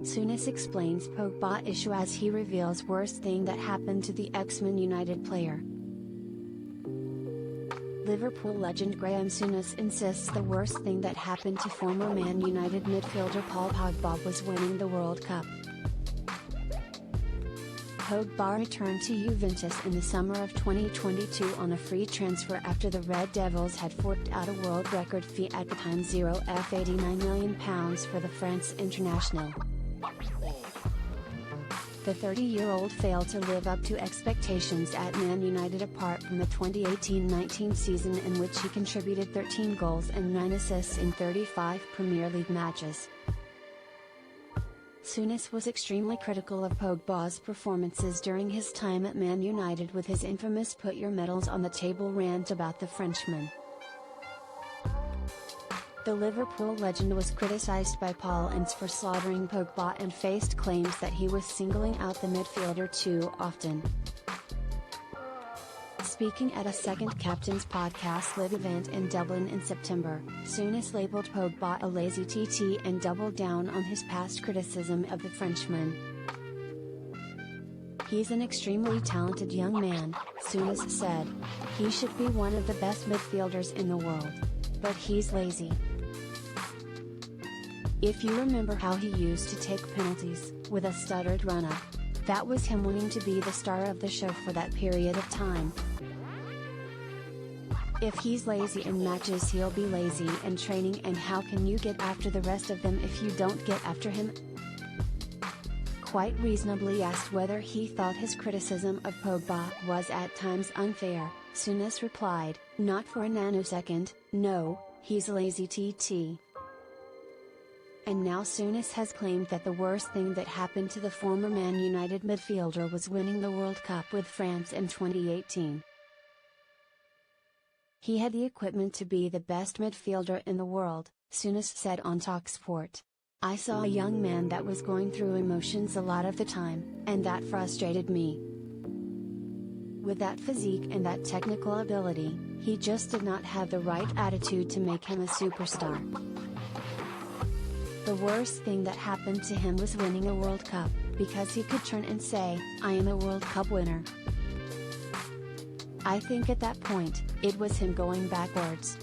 Souness explains Pogba issue as he reveals worst thing that happened to the ex-Man United player. Liverpool legend Graham Souness insists the worst thing that happened to former Man United midfielder Paul Pogba was winning the World Cup. Pogba returned to Juventus in the summer of 2022 on a free transfer after the Red Devils had forked out a world record fee at the time €89 million for the France international. The 30-year-old failed to live up to expectations at Man United apart from the 2018-19 season in which he contributed 13 goals and 9 assists in 35 Premier League matches. Souness was extremely critical of Pogba's performances during his time at Man United with his infamous "put your medals on the table" rant about the Frenchman. The Liverpool legend was criticised by Paulins for slaughtering Pogba and faced claims that he was singling out the midfielder too often. Speaking at a Second Captains podcast live event in Dublin in September, Souness labelled Pogba a lazy TT and doubled down on his past criticism of the Frenchman. "He's an extremely talented young man," Souness said. "He should be one of the best midfielders in the world. But he's lazy. If you remember how he used to take penalties, with a stuttered run-up, that was him wanting to be the star of the show for that period of time. If he's lazy in matches, he'll be lazy in training, and how can you get after the rest of them if you don't get after him?" Quite reasonably asked whether he thought his criticism of Pogba was at times unfair, Souness replied, "Not for a nanosecond, no, he's a lazy TT." And now Souness has claimed that the worst thing that happened to the former Man United midfielder was winning the World Cup with France in 2018. "He had the equipment to be the best midfielder in the world," Souness said on TalkSport. "I saw a young man that was going through emotions a lot of the time, and that frustrated me. With that physique and that technical ability, he just did not have the right attitude to make him a superstar. The worst thing that happened to him was winning a World Cup, because he could turn and say, 'I am a World Cup winner.' I think at that point, it was him going backwards."